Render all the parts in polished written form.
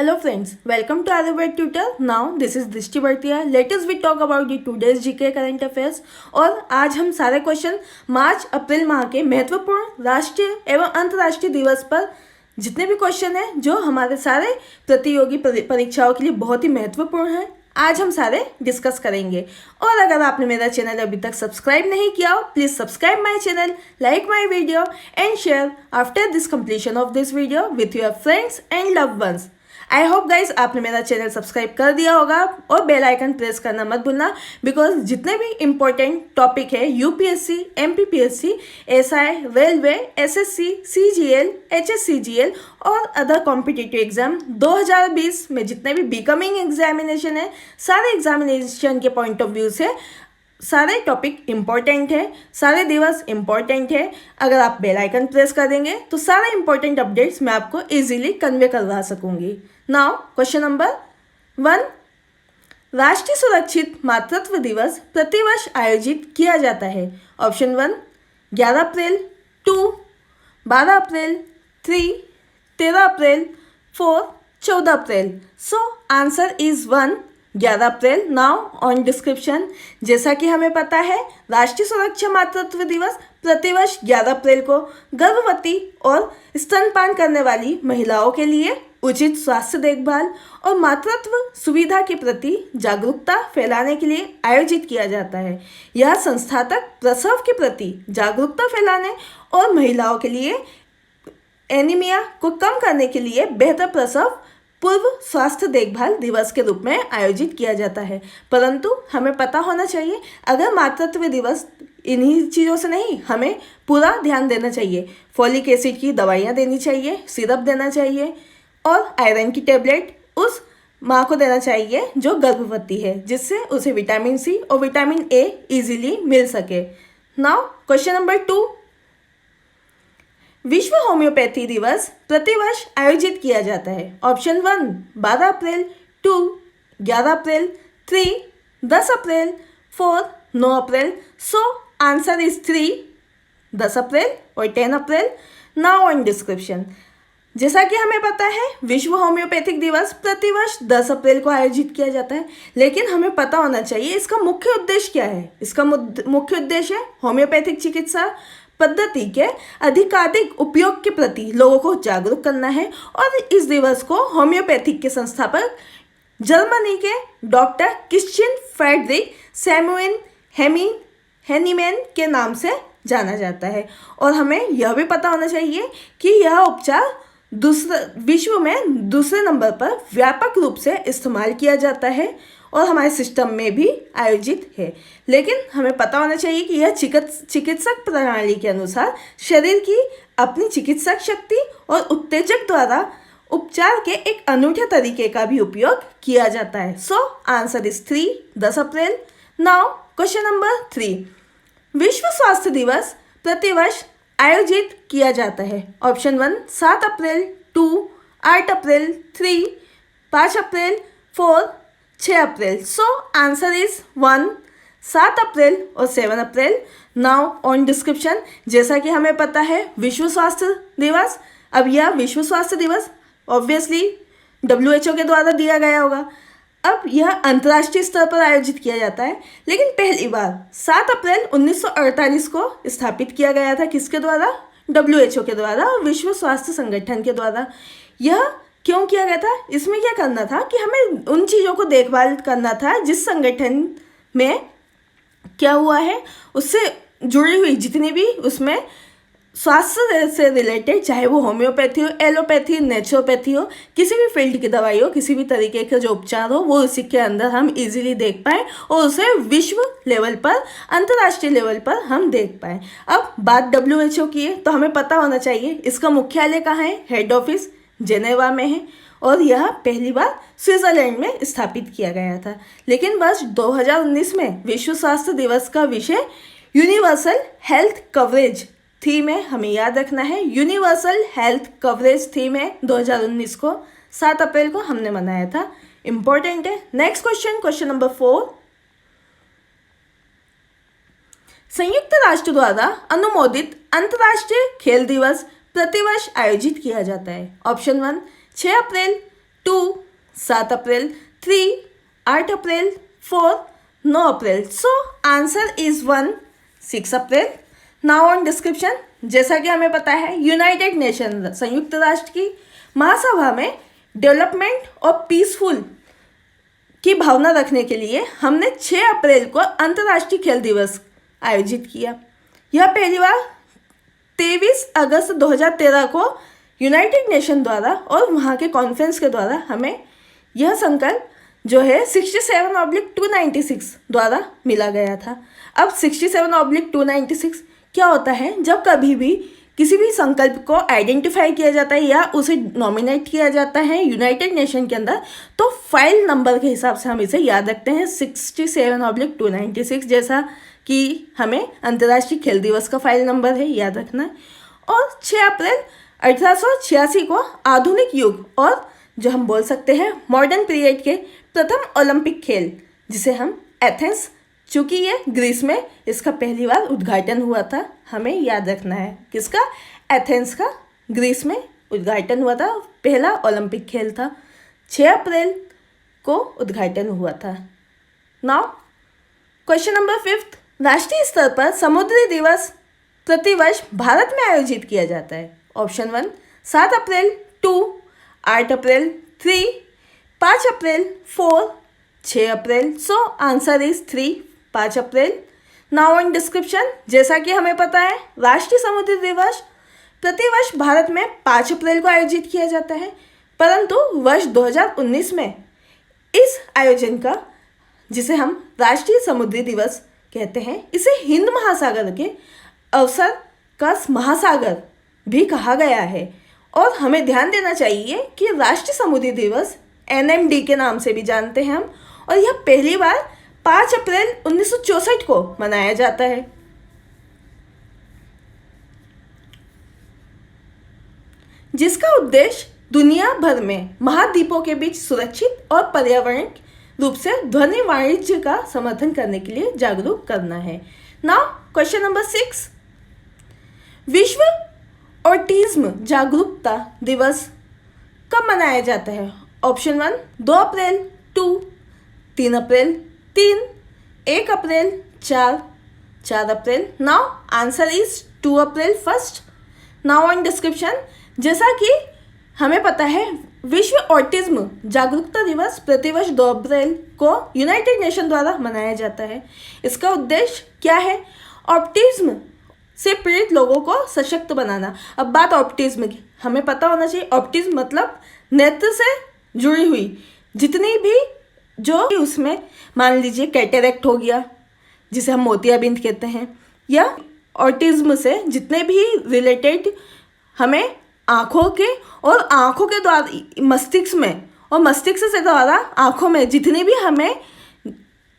Hello friends, welcome to Ayurved Tutor. Now this is Drishti Bhartiya. Let us we talk about the today's GK current affairs. और आज हम सारे question मार्च अप्रैल माह के महत्वपूर्ण राष्ट्रीय एवं अंतर्राष्ट्रीय दिवस पर जितने भी क्वेश्चन हैं जो हमारे सारे प्रतियोगी परीक्षाओं के लिए बहुत ही महत्वपूर्ण हैं, आज हम सारे डिस्कस करेंगे। और अगर आपने मेरा चैनल अभी तक सब्सक्राइब नहीं किया हो, please subscribe my channel, like my video and share after this completion of this video with your friends and loved ones. I hope guys आपने मेरा चैनल सब्सक्राइब कर दिया होगा और बेल आइकन प्रेस करना मत भूलना, बिकॉज जितने भी इम्पोर्टेंट टॉपिक है UPSC, MPPSC, SI, railway, SSC, CGL, HSCGL और अदर कॉम्पिटिटिव एग्जाम 2020 में जितने भी बिकमिंग एग्जामिनेशन है, सारे एग्जामिनेशन के पॉइंट ऑफ व्यू से सारे टॉपिक इम्पॉर्टेंट है, सारे दिवस इम्पॉर्टेंट है। अगर आप बेल आइकन प्रेस कर देंगे तो सारे इम्पॉर्टेंट अपडेट्स मैं आपको इजीली कन्वे करवा सकूंगी। नाउ क्वेश्चन नंबर 1, राष्ट्रीय सुरक्षित मातृत्व दिवस प्रतिवर्ष आयोजित किया जाता है। Option 1 11 April, 2 12 April, 3 13 April, 4 14 April. So answer is 1 11 April. Now on description, जैसा कि हमें पता है राष्ट्रीय सुरक्षा मातृत्व दिवस प्रतिवर्ष 11 अप्रैल को गर्भवती और स्तनपान करने वाली महिलाओं के लिए उचित स्वास्थ्य देखभाल और मातृत्व सुविधा के प्रति जागरूकता फैलाने के लिए आयोजित किया जाता है। यह संस्थातक प्रसव के प्रति जागरूकता फैलाने और महिलाओं के लिए एनीमिया को कम करने के लिए बेहतर प्रसव पूर्व स्वास्थ्य देखभाल दिवस के रूप में आयोजित किया जाता है। परंतु हमें पता होना चाहिए, अगर मातृत्व दिवस इन्हीं चीज़ों से नहीं, हमें पूरा ध्यान देना चाहिए। फॉलिक एसिड की दवाइयाँ देनी चाहिए, सिरप देना चाहिए और आयरन की टेबलेट उस माँ को देना चाहिए जो गर्भवती है, जिससे उसे विटामिन सी और विटामिन ए इजीली मिल सके। नाउ क्वेश्चन नंबर 2, विश्व होम्योपैथी दिवस प्रतिवर्ष आयोजित किया जाता है। Option 1 12 April, 2 11 April, 3 10 April, 4 9 April. So answer is 3 10 अप्रैल और 10 अप्रैल। नाउ ऑन डिस्क्रिप्शन, जैसा कि हमें पता है विश्व होम्योपैथिक दिवस प्रतिवर्ष 10 अप्रैल को आयोजित किया जाता है, लेकिन हमें पता होना चाहिए इसका मुख्य उद्देश्य क्या है। इसका मुख्य उद्देश्य है होम्योपैथिक चिकित्सा पद्धति के अधिकाधिक उपयोग के प्रति लोगों को जागरूक करना है। और इस दिवस को होम्योपैथिक के संस्थापक जर्मनी के doctor Christian Friedrich Samuel Hahnemann के नाम से जाना जाता है। और हमें यह भी पता होना चाहिए कि यह उपचार विश्व में दूसरे नंबर पर व्यापक रूप से इस्तेमाल किया जाता है और हमारे सिस्टम में भी आयोजित है। लेकिन हमें पता होना चाहिए कि यह चिकित्सक प्रणाली के अनुसार शरीर की अपनी चिकित्सक शक्ति और उत्तेजक द्वारा उपचार के एक अनूठे तरीके का भी उपयोग किया जाता है। So answer is 3 10 April. Now question number 3, विश्व स्वास्थ्य दिवस प्रतिवर्ष आयोजित किया जाता है। Option 1 7 April, 2 8 April, 3 5 April, 4 6 April. So answer is 1 7 अप्रैल और 7 अप्रैल। नाउ ऑन डिस्क्रिप्शन, जैसा कि हमें पता है विश्व स्वास्थ्य दिवस, अब यह विश्व स्वास्थ्य दिवस ऑब्वियसली WHO के द्वारा दिया गया होगा। अब यह अंतर्राष्ट्रीय स्तर पर आयोजित किया जाता है, लेकिन पहली बार 7 अप्रैल 1948 को स्थापित किया गया था। किसके द्वारा? WHO के द्वारा, विश्व स्वास्थ्य संगठन के द्वारा। यह क्यों किया गया था? इसमें क्या करना था कि हमें उन चीज़ों को देखभाल करना था जिस संगठन में क्या हुआ है, उससे जुड़ी हुई जितनी भी उसमें स्वास्थ्य से रिलेटेड, चाहे वो होम्योपैथी हो, एलोपैथी, नेचुरोपैथी हो, किसी भी फील्ड की दवाई हो, किसी भी तरीके का जो उपचार हो, वो उसी के अंदर हम इजीली देख पाएँ और उसे विश्व लेवल पर, अंतर्राष्ट्रीय लेवल पर हम देख पाएँ। अब बात WHO की है तो हमें पता होना चाहिए इसका मुख्यालय कहाँ है। हेड ऑफिस जेनेवा में है और यह पहली बार स्विट्जरलैंड में स्थापित किया गया था। लेकिन वर्ष 2019 में विश्व स्वास्थ्य दिवस का विषय यूनिवर्सल हेल्थ कवरेज थीम है। हमें याद रखना है यूनिवर्सल हेल्थ कवरेज थीम है। 2019 को 7 अप्रैल को हमने मनाया था, इंपॉर्टेंट है। नेक्स्ट क्वेश्चन, क्वेश्चन नंबर 4, संयुक्त राष्ट्र द्वारा अनुमोदित अंतर्राष्ट्रीय खेल दिवस प्रतिवर्ष आयोजित किया जाता है। Option 1 6 April, 2 7 April, 3 8 April, 4 9 April. So answer is 1 6 April. Now on description, जैसा कि हमें पता है यूनाइटेड नेशन संयुक्त राष्ट्र की महासभा में डेवलपमेंट और पीसफुल की भावना रखने के लिए हमने 6 अप्रैल को अंतर्राष्ट्रीय खेल दिवस आयोजित किया। यह पहली बार 23 अगस्त 2013 को यूनाइटेड नेशन द्वारा और वहाँ के कॉन्फ्रेंस के द्वारा हमें यह संकल्प जो है 67/296 द्वारा मिला गया था। अब 67/296 क्या होता है? जब कभी भी किसी भी संकल्प को आइडेंटिफाई किया जाता है या उसे नॉमिनेट किया जाता है यूनाइटेड नेशन के अंदर, तो फाइल नंबर के हिसाब से हम इसे याद रखते हैं 67/296, जैसा कि हमें अंतर्राष्ट्रीय खेल दिवस का फाइल नंबर है, याद रखना है। और 6 अप्रैल 1886 को आधुनिक युग और जो हम बोल सकते हैं मॉडर्न पीरियड के प्रथम ओलंपिक खेल, जिसे हम एथेंस, चूँकि ये ग्रीस में इसका पहली बार उद्घाटन हुआ था, हमें याद रखना है किसका? एथेंस का, ग्रीस में उद्घाटन हुआ था, पहला ओलंपिक खेल था, 6 अप्रैल को उद्घाटन हुआ था। नाउ क्वेश्चन नंबर 5, राष्ट्रीय स्तर पर समुद्री दिवस प्रतिवर्ष भारत में आयोजित किया जाता है। Option 1 7 April, 2 8 April, 3 5 April, 4 6 April. So answer is 3 5 April. Now on description, जैसा कि हमें पता है राष्ट्रीय समुद्री दिवस प्रतिवर्ष भारत में 5 अप्रैल को आयोजित किया जाता है, परंतु वर्ष 2019 में इस आयोजन का, जिसे हम राष्ट्रीय समुद्री दिवस कहते हैं, इसे हिंद महासागर के अवसर का महासागर भी कहा गया है। और हमें ध्यान देना चाहिए कि राष्ट्रीय समुद्री दिवस NMD के नाम से भी जानते हैं हम, और यह पहली बार 5 अप्रैल 1964 को मनाया जाता है। जिसका उद्देश्य दुनिया भर में महाद्वीपों के बीच सुरक्षित और पर्यावरण रूप से ध्वनि वाणिज्य का समर्थन करने के लिए जागरूक करना है। नाउ क्वेश्चन नंबर 6, विश्व ऑटिज्म जागरूकता दिवस कब मनाया जाता है? Option 1 2 April, 2 3 April, 3 1 April, 4 April. Now answer is 2 April first. Now on description, जैसा कि हमें पता है विश्व ऑटिज्म जागरूकता दिवस प्रतिवर्ष 2 अप्रैल को यूनाइटेड नेशन द्वारा मनाया जाता है। इसका उद्देश्य क्या है? ऑटिज्म से पीड़ित लोगों को सशक्त बनाना। अब बात ऑटिज्म की, हमें पता होना चाहिए ऑटिज्म मतलब नेत्र से जुड़ी हुई जितनी भी, जो उसमें मान लीजिए कैटेरैक्ट हो गया, जिसे हम मोतियाबिंद कहते हैं, या ऑटिज्म से जितने भी रिलेटेड हमें आँखों के और आँखों के द्वारा मस्तिष्क में और मस्तिष्क से द्वारा आँखों में जितनी भी हमें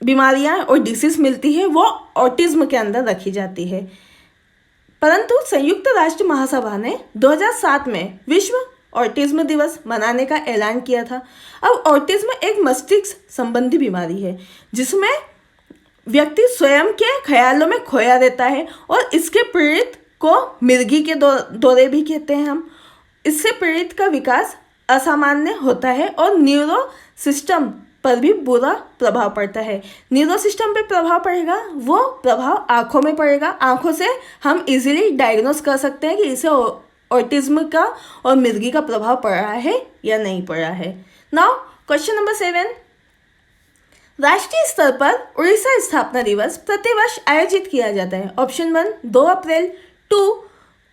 बीमारियां और डिसीज मिलती है वो ऑटिज्म के अंदर रखी जाती है। परंतु संयुक्त राष्ट्र महासभा ने 2007 में विश्व ऑटिज्म दिवस मनाने का ऐलान किया था। अब ऑटिज्म एक मस्तिष्क संबंधी बीमारी है जिसमें व्यक्ति स्वयं के ख्यालों में खोया रहता है और इसके पीड़ित को मिर्गी के दौरे भी कहते हैं हम। इससे पीड़ित का विकास असामान्य होता है और न्यूरो सिस्टम पर भी बुरा प्रभाव पड़ता है। न्यूरो सिस्टम पे प्रभाव पड़ेगा, वो प्रभाव आँखों में पड़ेगा। आँखों से हम इजीली डायग्नोस कर सकते हैं कि इसे ऑटिज्म का और मिर्गी का प्रभाव पड़ रहा है या नहीं पड़ रहा है। नाउ क्वेश्चन नंबर 7, राष्ट्रीय स्तर पर उड़ीसा स्थापना दिवस प्रतिवर्ष आयोजित किया जाता है। Option 1 2 April, 2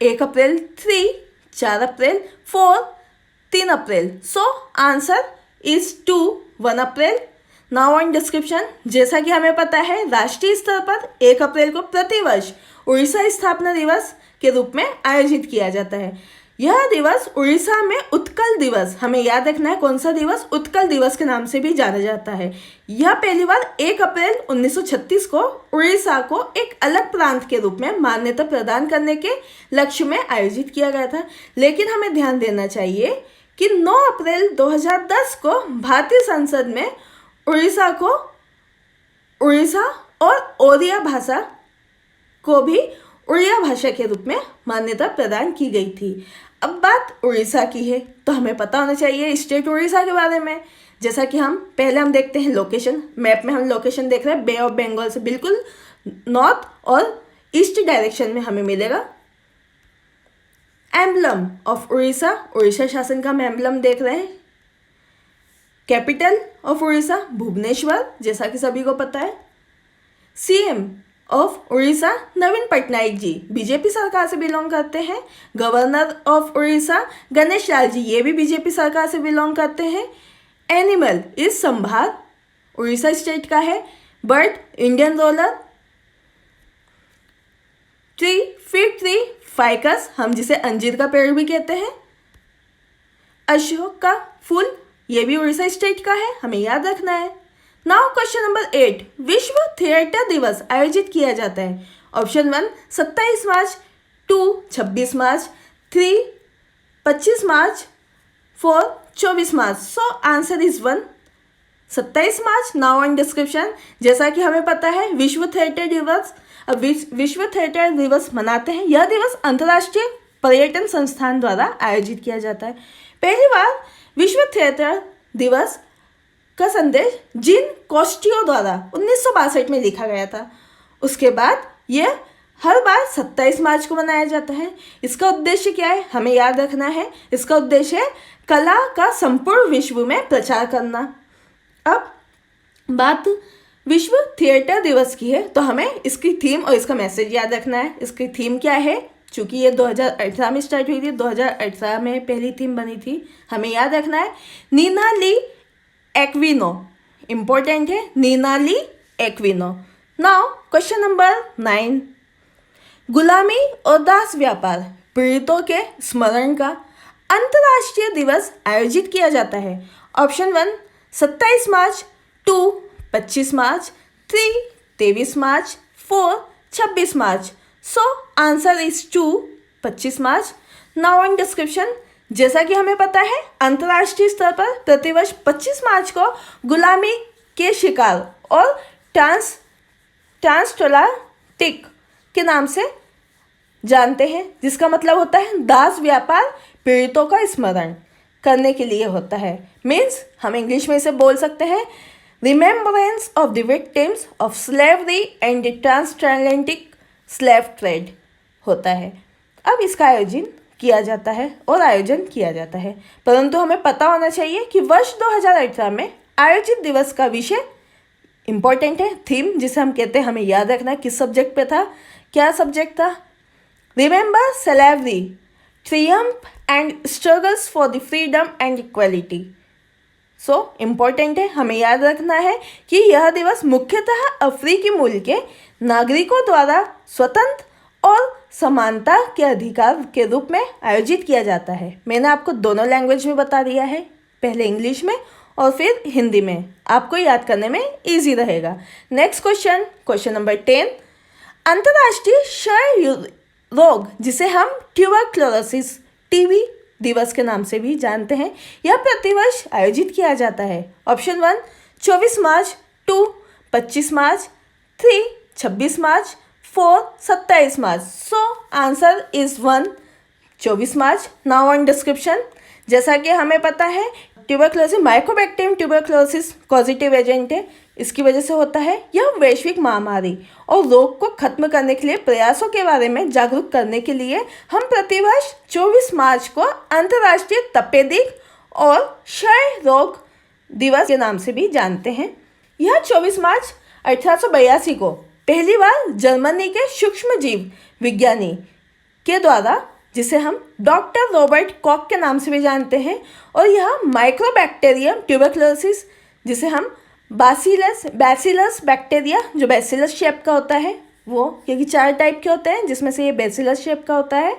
1 April, 3 4 April, 4 3 April. So answer is 2 1 April. Now on description, जैसा कि हमें पता है राष्ट्रीय स्तर पर 1 अप्रैल को प्रतिवर्ष उड़ीसा स्थापना दिवस के रूप में आयोजित किया जाता है। यह दिवस उड़ीसा में उत्कल दिवस, हमें याद रखना है कौन सा दिवस, उत्कल दिवस के नाम से भी जाना जाता है। यह पहली बार 1 अप्रैल 1936 को उड़ीसा को एक अलग प्रांत के रूप में मान्यता प्रदान करने के लक्ष्य में आयोजित किया गया था। लेकिन हमें ध्यान देना चाहिए कि 9 अप्रैल 2010 को भारतीय संसद में उड़ीसा और ओडिया भाषा को भी उड़िया भाषा के रूप में मान्यता प्रदान की गई थी। अब बात उड़ीसा की है, तो हमें पता होना चाहिए स्टेट उड़ीसा के बारे में। जैसा कि हम देखते हैं लोकेशन, मैप में हम लोकेशन देख रहे हैं, बे ऑफ बंगाल से बिल्कुल नॉर्थ और ईस्ट डायरेक्शन में हमें मिलेगा। एम्बलम ऑफ उड़ीसा, उड़ीसा शासन का हम एम्बलम देख रहे हैं। कैपिटल ऑफ उड़ीसा भुवनेश्वर, जैसा कि सभी को पता है। CM of Orissa Naveen Patnaik ji, BJP सरकार से बिलोंग करते हैं। गवर्नर ऑफ उड़ीसा गणेश लाल जी, ये भी बीजेपी सरकार से बिलोंग करते हैं। एनिमल इज संभार, उड़ीसा स्टेट का है। Bird Indian roller. Tree fig tree ficus, हम जिसे अंजीर का पेड़ भी कहते हैं। अशोक का फूल, ये भी उड़ीसा स्टेट का है, हमें याद रखना है। नाउ क्वेश्चन नंबर 8, विश्व थिएटर दिवस आयोजित किया जाता है। Option 1 27 March, 2 26 March, 3 25 March, 4 24 March. So answer is 1 27 March. Now in description, जैसा कि हमें पता है विश्व थिएटर दिवस, अब विश्व थिएटर दिवस मनाते हैं। यह दिवस अंतर्राष्ट्रीय पर्यटन संस्थान द्वारा आयोजित किया जाता है। पहली बार विश्व थिएटर दिवस का संदेश जीन कॉस्टियो द्वारा 1962 में लिखा गया था। उसके बाद यह हर बार 27 मार्च को मनाया जाता है। इसका उद्देश्य क्या है, हमें याद रखना है। इसका उद्देश्य है कला का संपूर्ण विश्व में प्रचार करना। अब बात विश्व थिएटर दिवस की है, तो हमें इसकी थीम और इसका मैसेज याद रखना है। इसकी थीम क्या है, चूँकि ये 2018 में स्टार्ट हुई थी, 2018 में पहली थीम बनी थी, हमें याद रखना है नीना ली एक्विनो। इम्पोर्टेंट है, नीना ली एक्विनो। नाउ क्वेश्चन नंबर 9, गुलामी और दास व्यापार पीड़ितों के स्मरण का अंतर्राष्ट्रीय दिवस आयोजित किया जाता है। Option 1 27 March, 2 25 March, 3 23 March, 4 26 March. So answer is 2 25 March. Now in description, जैसा कि हमें पता है अंतर्राष्ट्रीय स्तर पर प्रतिवर्ष 25 मार्च को गुलामी के शिकार और ट्रांसटोलाटिक के नाम से जानते हैं, जिसका मतलब होता है दास व्यापार पीड़ितों का स्मरण करने के लिए होता है। मीन्स हम इंग्लिश में इसे बोल सकते हैं remembrance of the victims of slavery and the transatlantic slave trade होता है। अब इसका आयोजन किया जाता है, परंतु हमें पता होना चाहिए कि वर्ष 2018 में आयोजित दिवस का विषय इम्पोर्टेंट है। थीम जिसे हम कहते हैं, हमें याद रखना है किस सब्जेक्ट पे था, क्या सब्जेक्ट था। Remember slavery, Triumph and struggles for the freedom and equality. So important है, हमें याद रखना है कि यह दिवस मुख्यतः अफ्रीकी मूल के नागरिकों द्वारा स्वतंत्र और समानता के अधिकार के रूप में आयोजित किया जाता है। मैंने आपको दोनों लैंग्वेज में बता दिया है, पहले इंग्लिश में और फिर हिंदी में, आपको याद करने में इजी रहेगा। नेक्स्ट क्वेश्चन नंबर 10, अंतर्राष्ट्रीय क्षय रोग जिसे हम ट्यूबरक्लोसिस टीबी दिवस के नाम से भी जानते हैं, यह प्रतिवर्ष आयोजित किया जाता है। Option 1 24 March, 2 25 March, 3 26 March, 4 27 March. So answer is 1 24 March. Now on description, जैसा कि हमें पता है tuberculosis Mycobacterium tuberculosis positive agent है, इसकी वजह से होता है। यह वैश्विक महामारी और रोग को खत्म करने के लिए प्रयासों के बारे में जागरूक करने के लिए हम प्रतिवर्ष 24 मार्च को अंतर्राष्ट्रीय तपेदिक और क्षय रोग दिवस के नाम से भी जानते हैं। यह 24 मार्च 1882 को पहली बार जर्मनी के सूक्ष्म जीव विज्ञानी के द्वारा, जिसे हम डॉक्टर रॉबर्ट कॉक के नाम से भी जानते हैं, और यह माइक्रोबैक्टीरियम ट्यूबरक्लोसिस, जिसे हम बैसिलस बैक्टीरिया, जो बैसिलस शेप का होता है वो, क्योंकि 4 टाइप के होते हैं जिसमें से ये बैसिलस शेप का होता है,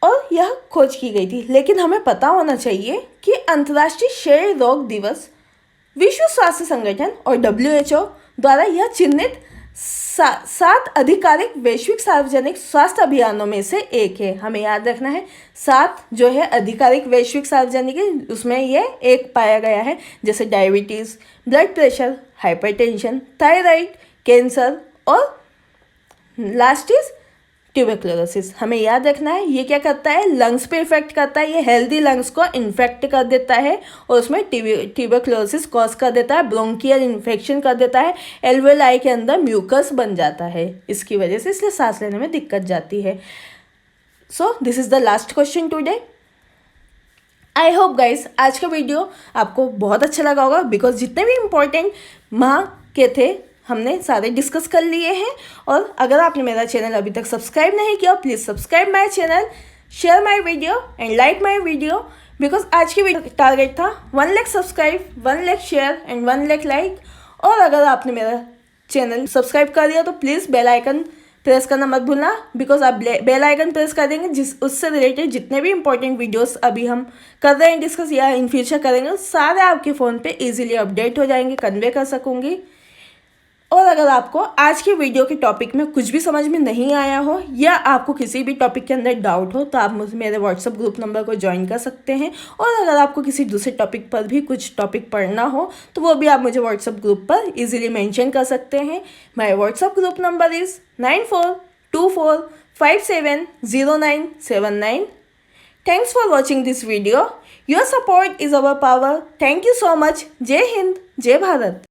और यह खोज की गई थी। लेकिन हमें पता होना चाहिए कि अंतर्राष्ट्रीय क्षय रोग दिवस विश्व स्वास्थ्य संगठन और WHO द्वारा यह चिन्हित 7 आधिकारिक वैश्विक सार्वजनिक स्वास्थ्य अभियानों में से एक है। हमें याद रखना है 7 जो है आधिकारिक वैश्विक सार्वजनिक, उसमें ये एक पाया गया है, जैसे diabetes, blood pressure, hypertension, thyroid, cancer और लास्ट इज ट्यूबरक्लोसिस। हमें याद रखना है ये क्या करता है, लंग्स पे इफेक्ट करता है, ये हेल्दी लंग्स को इन्फेक्ट कर देता है और उसमें ट्यूबरक्लोसिस कॉज कर देता है, ब्रोंकियल इन्फेक्शन कर देता है, एल्वेलाई के अंदर म्यूकस बन जाता है इसकी वजह से, इसलिए सांस लेने में दिक्कत जाती है। So this is the last question today. I hope guys आज का वीडियो आपको बहुत अच्छा लगा होगा, बिकॉज जितने भी इम्पोर्टेंट माह के थे हमने सारे डिस्कस कर लिए हैं। और अगर आपने मेरा चैनल अभी तक सब्सक्राइब नहीं किया, please subscribe my channel, share my video and like my video, because आज की वीडियो टारगेट था 1 lakh subscribe, 1 lakh share and 1 lakh like. और अगर आपने मेरा चैनल सब्सक्राइब कर दिया तो प्लीज़ बेल आइकन प्रेस करना मत भूलना, बिकॉज आप बेल आइकन प्रेस कर देंगे उससे रिलेटेड जितने भी इंपॉर्टेंट वीडियोस अभी हम कर रहे हैं डिस्कस या इन फ्यूचर करेंगे, सारे आपके फ़ोन पे इजीली अपडेट हो जाएंगे, कन्वे कर सकूँगी। और अगर आपको आज के वीडियो के टॉपिक में कुछ भी समझ में नहीं आया हो या आपको किसी भी टॉपिक के अंदर डाउट हो तो आप मुझे मेरे व्हाट्सएप ग्रुप नंबर को ज्वाइन कर सकते हैं। और अगर आपको किसी दूसरे टॉपिक पर भी कुछ टॉपिक पढ़ना हो तो वो भी आप मुझे व्हाट्सएप ग्रुप पर इजीली मेंशन कर सकते हैं। My WhatsApp group number is 9424570979। Thanks for watching this video. Your support is our power. Thank you so much. जय हिंद, जय भारत।